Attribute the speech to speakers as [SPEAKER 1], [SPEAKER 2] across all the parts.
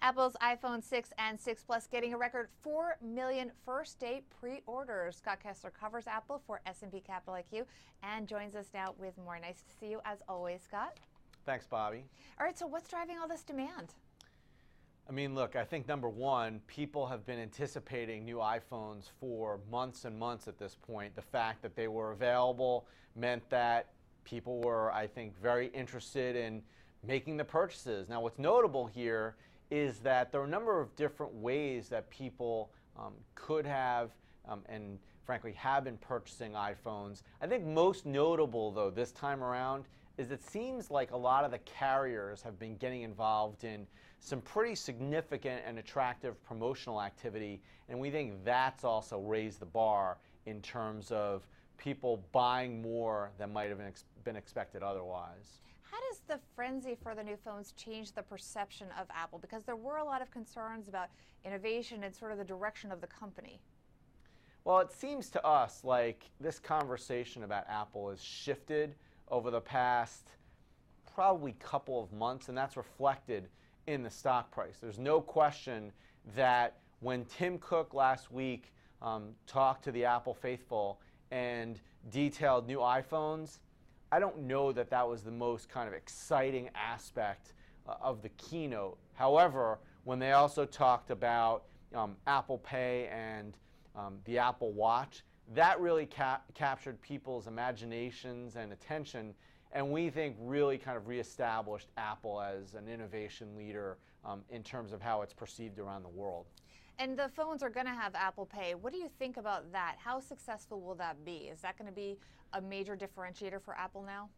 [SPEAKER 1] Apple's iPhone 6 and 6 Plus getting a record 4 million first-day pre-orders. Scott Kessler covers Apple for S&P Capital IQ and joins us now with more. Nice to see you as always, Scott.
[SPEAKER 2] Thanks, Bobby.
[SPEAKER 1] All right, so what's driving all this demand?
[SPEAKER 2] I mean, look, I think number one, people have been anticipating new iPhones for months and months at this point. The fact that they were available meant that people were, I think, very interested in making the purchases. Now, what's notable here is that there are a number of different ways that people could have and frankly have been purchasing iPhones. I think most notable, though, this time around is it seems like a lot of the carriers have been getting involved in some pretty significant and attractive promotional activity, and we think that's also raised the bar in terms of people buying more than might have been expected otherwise.
[SPEAKER 1] How does the frenzy for the new phones change the perception of Apple? Because there were a lot of concerns about innovation and sort of the direction of the company.
[SPEAKER 2] Well, it seems to us like this conversation about Apple has shifted over the past probably couple of months, and that's reflected in the stock price. There's no question that when Tim Cook last week talked to the Apple faithful and detailed new iPhones, I don't know that that was the most kind of exciting aspect of the keynote. However, when they also talked about Apple Pay and the Apple Watch, that really captured people's imaginations and attention, and we think really kind of reestablished Apple as an innovation leader in terms of how it's perceived around the world.
[SPEAKER 1] And the phones are going to have Apple Pay. What do you think about that? How successful will that be? Is that going to be a major differentiator for Apple now?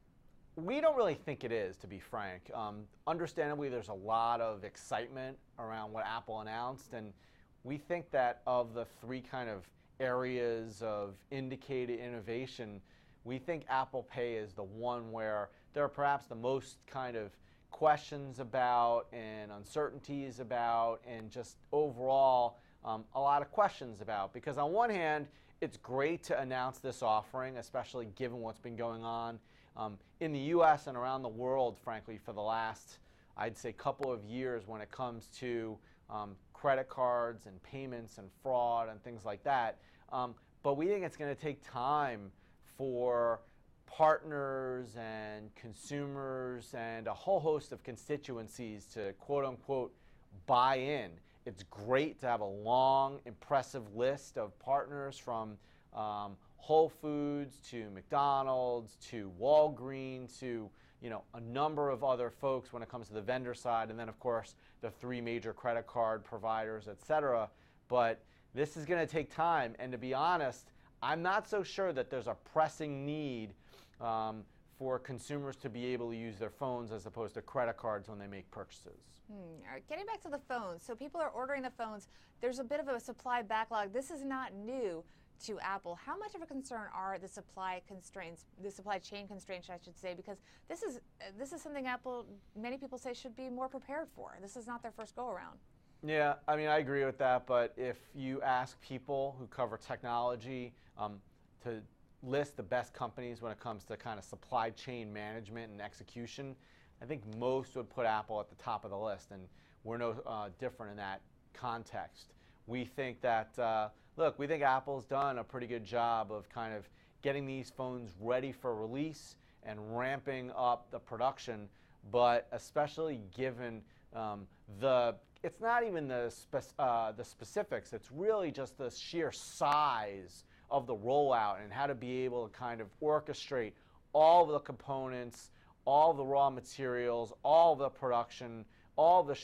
[SPEAKER 2] We don't really think it is, to be frank. Understandably, there's a lot of excitement around what Apple announced, and we think that of the three kind of areas of indicated innovation, we think Apple Pay is the one where there are perhaps the most kind of questions about and uncertainties about and just overall a lot of questions about. Because on one hand, it's great to announce this offering, especially given what's been going on in the US and around the world, frankly, for the last, I'd say, couple of years when it comes to credit cards and payments and fraud and things like that. But we think it's going to take time for partners and consumers and a whole host of constituencies to quote-unquote buy in. It's great to have a long, impressive list of partners from Whole Foods to McDonald's to Walgreens to a number of other folks when it comes to the vendor side, and then of course the three major credit card providers, etc. But this is going to take time, and to be honest, I'm not so sure that there's a pressing need for consumers to be able to use their phones as opposed to credit cards when they make purchases.
[SPEAKER 1] All right, getting back to the phones. So people are ordering the phones. There's a bit of a supply backlog. This is not new to Apple. How much of a concern are the supply constraints, the supply chain constraints, I should say, because this is something Apple, many people say, should be more prepared for. This is not their first go around.
[SPEAKER 2] Yeah, I mean, I agree with that, but if you ask people who cover technology to list the best companies when it comes to kind of supply chain management and execution, I think most would put Apple at the top of the list, and we're no different in that context. We think that, look, we think Apple's done a pretty good job of kind of getting these phones ready for release and ramping up the production, but especially given it's not even the specifics, it's really just the sheer size of the rollout and how to be able to kind of orchestrate all of the components, all of the raw materials, all of the production, all the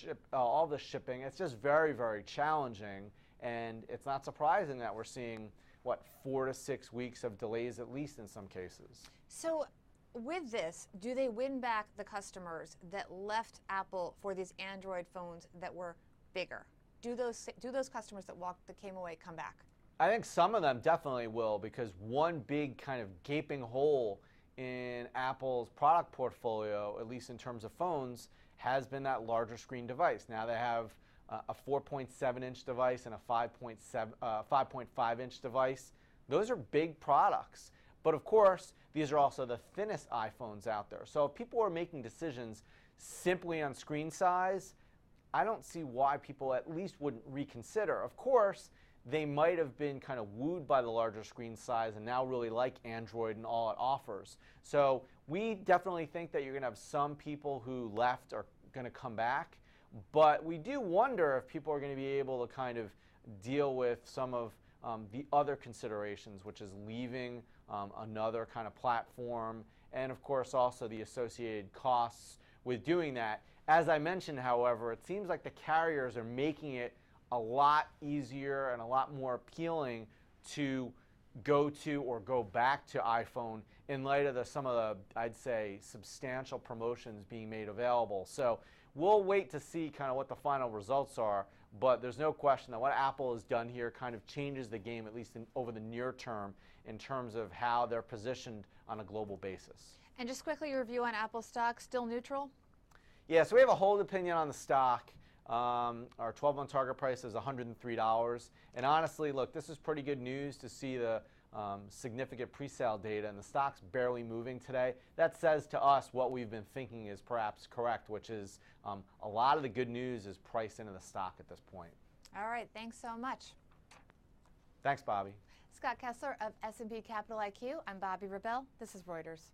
[SPEAKER 2] shipping. It's just very, very challenging, and it's not surprising that we're seeing, what, 4 to 6 weeks of delays at least in some cases.
[SPEAKER 1] So with this, do they win back the customers that left Apple for these Android phones that were bigger? Do those customers that came away come back?
[SPEAKER 2] I think some of them definitely will, because one big kind of gaping hole in Apple's product portfolio, at least in terms of phones, has been that larger screen device. Now they have a 4.7-inch device and a 5.5-inch device. Those are big products. But of course, these are also the thinnest iPhones out there. So if people are making decisions simply on screen size, I don't see why people at least wouldn't reconsider. Of course, they might have been kind of wooed by the larger screen size and now really like Android and all it offers. So we definitely think that you're going to have some people who left are going to come back, but we do wonder if people are going to be able to kind of deal with some of the other considerations, which is leaving another kind of platform, and of course also the associated costs with doing that. As I mentioned, however, it seems like the carriers are making it a lot easier and a lot more appealing to go to or go back to iPhone in light of some of the, I'd say, substantial promotions being made available. So we'll wait to see kind of what the final results are, but there's no question that what Apple has done here kind of changes the game, at least over the near term, in terms of how they're positioned on a global basis.
[SPEAKER 1] And just quickly, your view on Apple stock, still neutral?
[SPEAKER 2] Yeah, so we have a hold opinion on the stock. Our 12-month target price is $103. And honestly, look, this is pretty good news to see the significant pre-sale data, and the stock's barely moving today. That says to us what we've been thinking is perhaps correct, which is a lot of the good news is priced into the stock at this point.
[SPEAKER 1] All right, thanks so much.
[SPEAKER 2] Thanks, Bobby.
[SPEAKER 1] Scott Kessler of S&P Capital IQ. I'm Bobby Rebell. This is Reuters.